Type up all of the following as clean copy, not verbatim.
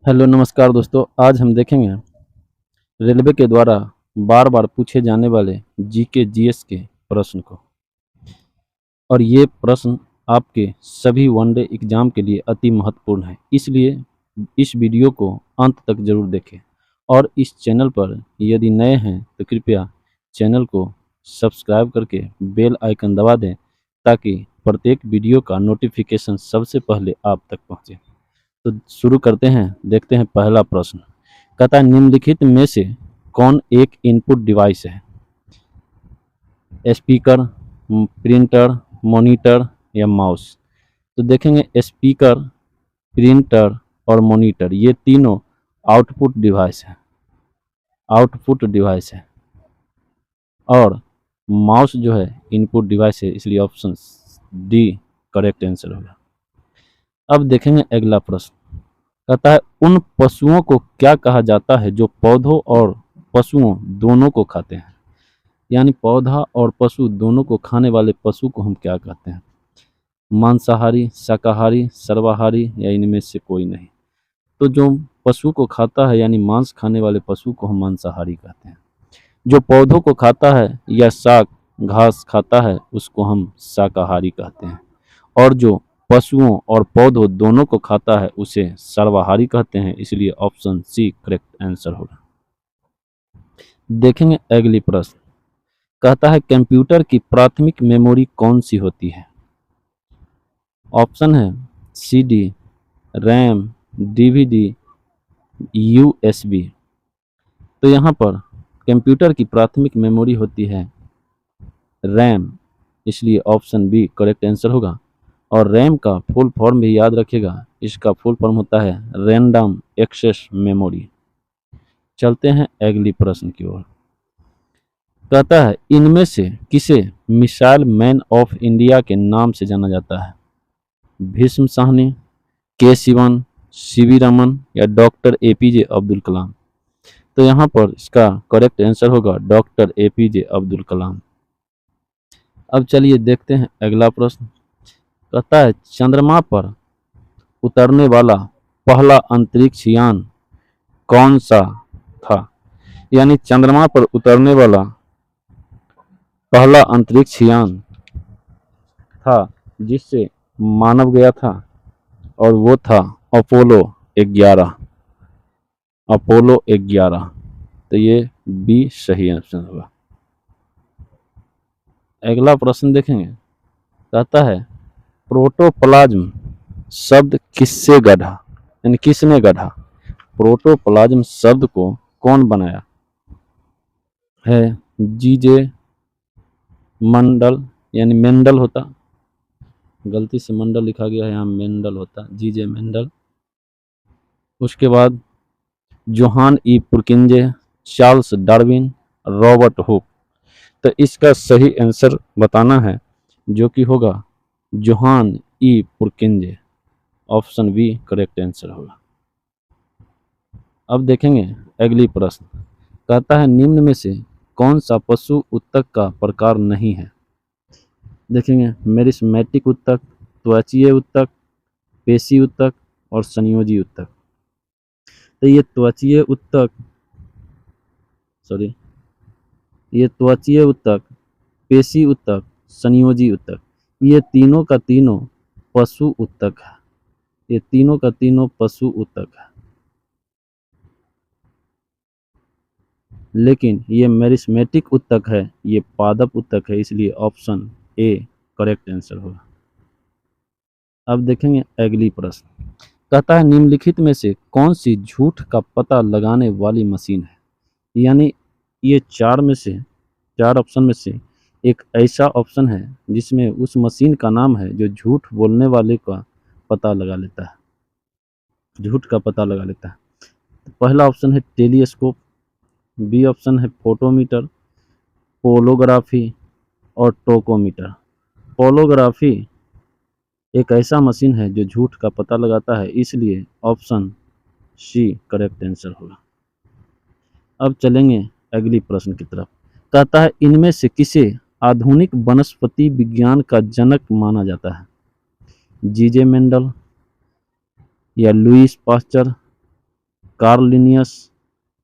Hello नमस्कार दोस्तों। आज हम देखेंगे रेलवे के द्वारा बार बार पूछे जाने वाले जीके जीएस के प्रश्न को। और ये प्रश्न आपके सभी वनडे एग्जाम के लिए अति महत्वपूर्ण है, इसलिए इस वीडियो को अंत तक जरूर देखें। और इस चैनल पर यदि नए हैं तो कृपया चैनल को सब्सक्राइब करके बेल आइकन दबा दें ताकि प्रत्येक वीडियो का नोटिफिकेशन सबसे पहले आप तक पहुंचे। तो शुरू करते हैं। देखते हैं पहला प्रश्न। कहता है निम्नलिखित में से कौन एक इनपुट डिवाइस है? स्पीकर, प्रिंटर, मॉनिटर या माउस? तो देखेंगे स्पीकर, प्रिंटर और मॉनिटर ये तीनों आउटपुट डिवाइस है, और माउस जो है इनपुट डिवाइस है, इसलिए ऑप्शन डी करेक्ट आंसर होगा। अब देखेंगे अगला प्रश्न। कहता है उन पशुओं को क्या कहा जाता है जो पौधों और पशुओं दोनों को खाते हैं? यानी पौधा और पशु दोनों को खाने वाले पशु को हम क्या कहते हैं? मांसाहारी, शाकाहारी, सर्वाहारी या इनमें से कोई नहीं? तो जो पशु को खाता है यानी मांस खाने वाले पशु को हम मांसाहारी कहते हैं। जो पौधों को खाता है या शाक घास खाता है उसको हम शाकाहारी कहते हैं। और जो पशुओं और पौधों दोनों को खाता है उसे सर्वाहारी कहते हैं, इसलिए ऑप्शन सी करेक्ट आंसर होगा। देखेंगे अगली प्रश्न। कहता है कंप्यूटर की प्राथमिक मेमोरी कौन सी होती है? ऑप्शन है सीडी, रैम, डीवीडी, यूएसबी। तो यहाँ पर कंप्यूटर की प्राथमिक मेमोरी होती है रैम, इसलिए ऑप्शन बी करेक्ट आंसर होगा। और रैम का फुल फॉर्म भी याद रखिएगा, इसका फुल फॉर्म होता है रैंडम एक्सेस मेमोरी। चलते हैं अगली प्रश्न की ओर। कहता है इनमें से किसे मिसाइल मैन ऑफ इंडिया के नाम से जाना जाता है? भीष्म साहनी, के सिवन, सीवी रमन या डॉक्टर एपीजे अब्दुल कलाम? तो यहाँ पर इसका करेक्ट आंसर होगा डॉक्टर एपीजे अब्दुल कलाम। अब चलिए देखते हैं अगला प्रश्न। कहता है चंद्रमा पर उतरने वाला पहला अंतरिक्ष यान कौन सा था? यानी चंद्रमा पर उतरने वाला पहला अंतरिक्ष यान था जिससे मानव गया था, और वो था अपोलो 11। अपोलो 11। तो ये बी सही ऑप्शन होगा। अगला प्रश्न देखेंगे। कहता है प्रोटोप्लाज्म शब्द किससे गढ़ा, यानी किसने गढ़ा? प्रोटोप्लाज्म शब्द को कौन बनाया है? जीजे मंडल, यानी मेंडल होता, गलती से मंडल लिखा गया है, यहाँ मेंडल होता, जीजे मेंडल। उसके बाद Johann E Purkinje, Charles Darwin, Robert Hooke. तो इसका सही आंसर बताना है जो कि होगा Johann E Purkinje. Option B correct answer होगा। अब देखेंगे अगली प्रश्न। कहता है निम्न में से कौन सा पशु उत्तक का प्रकार नहीं है? देखेंगे मेरिस्मेटिक उत्तक, त्वचीय उत्तक, पेशी उत्तक और संयोजी उत्तक। तो ये त्वचीय उत्तक, पेशी उत्तक, संयोजी उत्तक, ये तीनों का तीनों पशु उत्तक है। ये तीनों का तीनों पशु उत्तक है, लेकिन ये मेरिस्मेटिक उत्तक है, ये पादप उत्तक है, इसलिए ऑप्शन ए करेक्ट आंसर होगा। अब देखेंगे अगली प्रश्न। कहता है निम्नलिखित में से कौन सी झूठ का पता लगाने वाली मशीन है? यानी ये चार ऑप्शन में से एक ऐसा ऑप्शन है जिसमें उस मशीन का नाम है जो झूठ बोलने वाले का पता लगा लेता है, झूठ का पता लगा लेता है। तो पहला ऑप्शन है टेलीस्कोप, बी ऑप्शन है फोटोमीटर, पोलोग्राफी और टोकोमीटर। पोलोग्राफी एक ऐसा मशीन है जो झूठ का पता लगाता है, इसलिए ऑप्शन सी करेक्ट आंसर होगा। अब चलेंगे अगली प्रश्न की तरफ। कहता है इनमें से किसे आधुनिक वनस्पति विज्ञान का जनक माना जाता है? जीजे मेंडल या लुईस पास्चर कार्ल लिनियस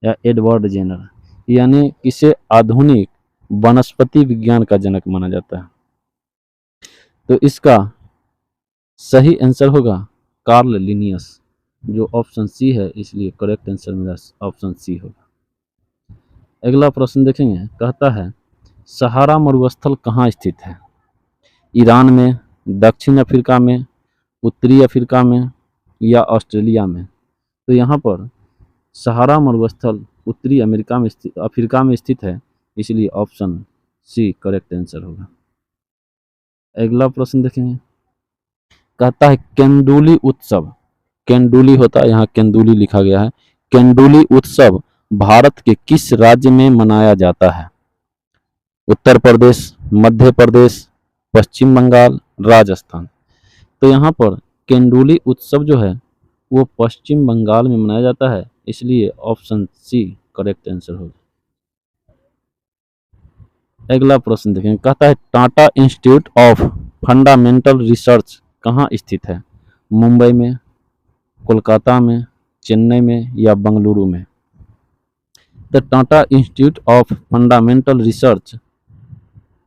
या एडवर्ड जेनर, यानी किसे आधुनिक वनस्पति विज्ञान का जनक माना जाता है। तो इसका सही आंसर होगा कार्ल लिनियस, जो ऑप्शन सी है, इसलिए करेक्ट आंसर मेरा ऑप्शन सी होगा। अगला प्रश्न देखेंगे, कहता है सहारा मरुस्थल कहाँ स्थित है? ईरान में, दक्षिण अफ्रीका में, उत्तरी अफ्रीका में या ऑस्ट्रेलिया में? तो यहाँ पर सहारा मरुस्थल उत्तरी अफ्रीका में स्थित है, इसलिए ऑप्शन सी करेक्ट आंसर होगा। अगला प्रश्न देखेंगे, कहता है केंदुली उत्सव, केंदुली होता है, यहाँ केंदुली लिखा गया है, केंदुली उत्सव भारत के किस राज्य में मनाया जाता है? उत्तर प्रदेश, मध्य प्रदेश, पश्चिम बंगाल, राजस्थान? तो यहाँ पर केंदुली उत्सव जो है वो पश्चिम बंगाल में मनाया जाता है, इसलिए ऑप्शन सी करेक्ट आंसर होगा। अगला प्रश्न देखें, कहता है Tata institute of fundamental research कहाँ स्थित है? मुंबई में, कोलकाता में, चेन्नई में या बेंगलुरु में? The Tata institute of fundamental research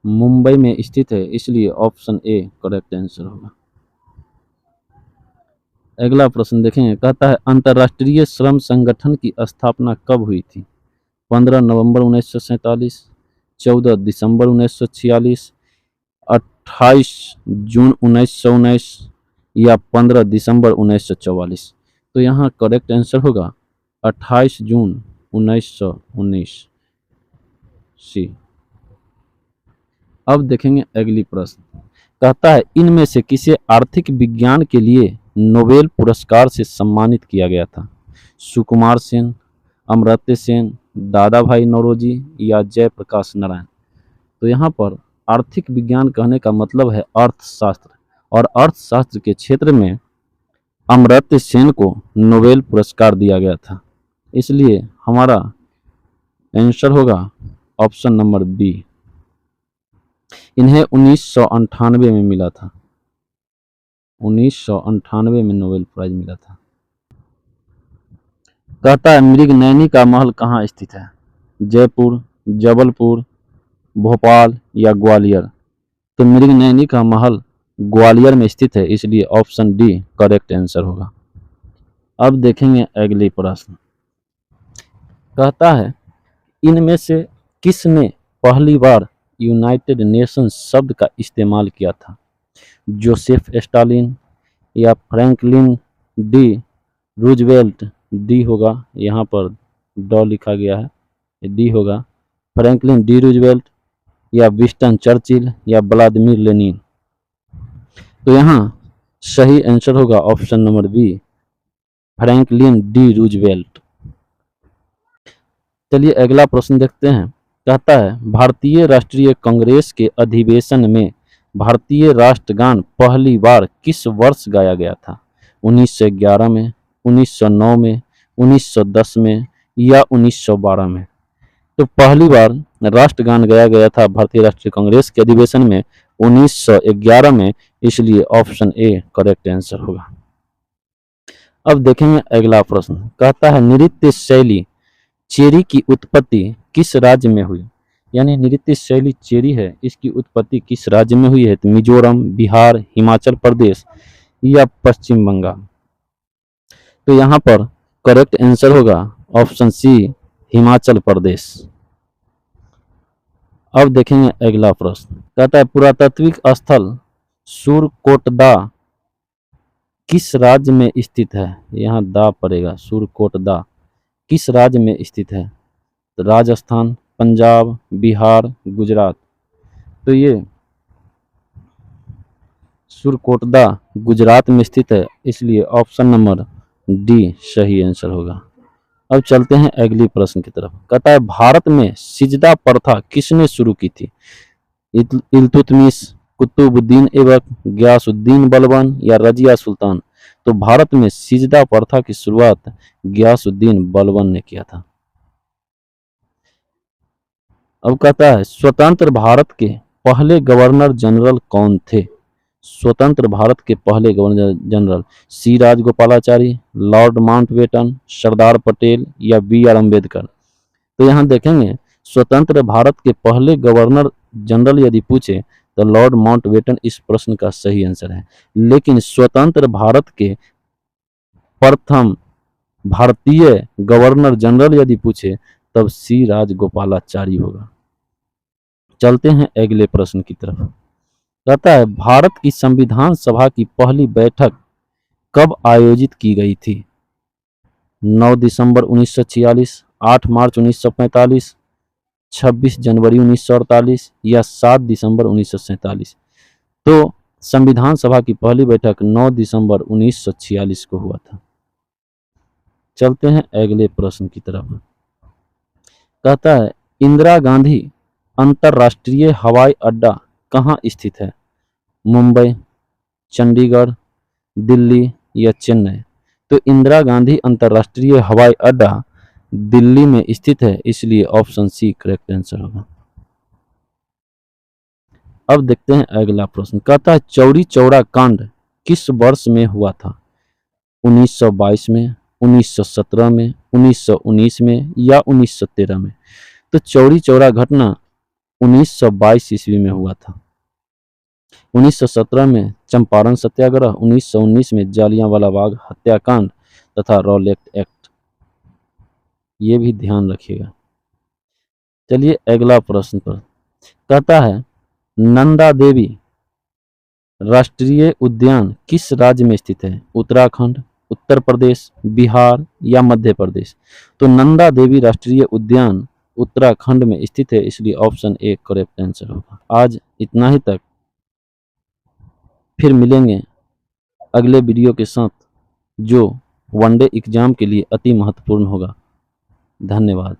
Mumbai में स्थित है, इसलिए ऑप्शन ए करेक्ट आंसर होगा। अगला प्रश्न देखेंगे, कहता है अंतर्राष्ट्रीय श्रम संगठन की स्थापना कब हुई थी? 15 नवंबर 1947, 14 दिसंबर 1946, 28 जून 1919 या 15 दिसंबर 1944? तो यहाँ करेक्ट आंसर होगा 28 जून 1919 सी। अब देखेंगे अगली प्रश्न, कहता है इनमें से किसे आर्थिक विज्ञान के लिए नोबेल पुरस्कार से सम्मानित किया गया था? सुकुमार सेन, अमर्त्य सेन, दादा भाई नौरोजी या जयप्रकाश नारायण? तो यहाँ पर आर्थिक विज्ञान कहने का मतलब है अर्थशास्त्र, और अर्थशास्त्र के क्षेत्र में अमर्त्य सेन को नोबेल पुरस्कार दिया गया था, इसलिए हमारा आंसर होगा ऑप्शन नंबर बी। इन्हें 1998 में मिला था, 1998 में नोबेल प्राइज मिला था। कहता है मृगनयनी का महल कहाँ स्थित है? जयपुर, जबलपुर, भोपाल या ग्वालियर? तो मृगनयनी का महल ग्वालियर में स्थित है, इसलिए ऑप्शन डी करेक्ट आंसर होगा। अब देखेंगे अगली प्रश्न, कहता है इनमें से किसने पहली बार यूनाइटेड नेशंस शब्द का इस्तेमाल किया था? जोसेफ स्टालिन या फ्रैंकलिन डी रूजवेल्ट? डी होगा, यहाँ पर ड लिखा गया है, डी होगा, फ्रैंकलिन डी रूजवेल्ट या विंस्टन चर्चिल या व्लादिमीर लेनिन? तो यहाँ सही आंसर होगा option number B, Franklin D Roosevelt. चलिए अगला प्रश्न देखते हैं, कहता है भारतीय राष्ट्रीय कांग्रेस के अधिवेशन में भारतीय राष्ट्रगान पहली बार किस वर्ष गाया गया था? 1911 में, 1909 में, 1910 में या 1912 में? तो पहली बार राष्ट्रगान गाया गया था भारतीय राष्ट्रीय कांग्रेस के अधिवेशन में 1911 में, इसलिए ऑप्शन ए करेक्ट आंसर होगा। अब देखेंगे अगला प्रश्न, कहता है नृत्य शैली चेरी की उत्पत्ति किस राज्य में हुई? यानी नृत्य शैली चेरी है, इसकी उत्पत्ति किस राज्य में हुई है? तो मिजोरम, बिहार, हिमाचल प्रदेश या पश्चिम बंगाल? तो यहाँ पर करेक्ट आंसर होगा ऑप्शन सी, हिमाचल प्रदेश। अब देखेंगे अगला प्रश्न, कहता है पुरातात्विक स्थल सुरकोटदा किस राज्य में स्थित है? यहाँ दा पड़ेगा, सुरकोटदा किस राज्य में स्थित है? तो राजस्थान, पंजाब, बिहार, गुजरात? तो ये सुरकोटदा गुजरात में स्थित है, इसलिए ऑप्शन नंबर डी सही आंसर होगा। अब चलते हैं अगली प्रश्न की तरफ, कहता है भारत में सिजदा प्रथा किसने शुरू की थी? इल्तुतमिश, कुतुबुद्दीन ऐबक, गयासुद्दीन बलबन या रजिया सुल्तान? तो भारत में सिजदा प्रथा की शुरुआत गयासुद्दीन बलबन ने किया था। अब कहता है स्वतंत्र भारत के पहले गवर्नर जनरल कौन थे? स्वतंत्र भारत के पहले गवर्नर जनरल सी राजगोपालाचारी, लॉर्ड माउंटबेटन, सरदार पटेल या बी आर अम्बेडकर। तो यहाँ देखेंगे स्वतंत्र भारत के पहले गवर्नर जनरल यदि पूछे तो लॉर्ड माउंटबेटन इस प्रश्न का सही आंसर है। लेकिन स्वतंत्र भारत के प्रथम भारतीय गवर्नर जनरल यदि पूछे तब सी राजगोपालाचारी होगा। चलते हैं अगले प्रश्न की तरफ। कहता है भारत की संविधान सभा की पहली बैठक कब आयोजित की गई थी? 9 दिसंबर 1946, 8 मार्च 1945, 26 जनवरी 1948 या 7 दिसंबर 1947। तो संविधान सभा की पहली बैठक 9 दिसंबर 1946 को हुआ था। चलते हैं अगले प्रश्न की तरफ। कहता है इंदिरा गांधी अंतर्राष्ट्रीय हवाई अड्डा कहाँ स्थित है? मुंबई, चंडीगढ़, दिल्ली या चेन्नई। तो इंदिरा गांधी अंतर्राष्ट्रीय हवाई अड्डा दिल्ली में स्थित है, इसलिए ऑप्शन सी करेक्ट आंसर होगा। अब देखते हैं अगला प्रश्न। कहता है चौरी चौरा कांड किस वर्ष में हुआ था? 1922 में, 1917 में, 1919 में या 1913 में। तो चौरी चौरा घटना 1922 ईस्वी में हुआ था। 1917 में चंपारण सत्याग्रह, 1919 में जालियांवाला बाग हत्याकांड तथा रॉलेट एक्ट। ये भी ध्यान रखिएगा। चलिए अगला प्रश्न पर। कहता है नंदा देवी राष्ट्रीय उद्यान किस राज्य में स्थित है? उत्तराखंड, उत्तर प्रदेश, बिहार या मध्य प्रदेश। तो नंदा देवी राष्ट्रीय उद्यान उत्तराखंड में स्थित है, इसलिए ऑप्शन ए करेक्ट आंसर होगा। आज इतना ही तक, फिर मिलेंगे अगले वीडियो के साथ जो वनडे एग्जाम के लिए अति महत्वपूर्ण होगा। धन्यवाद।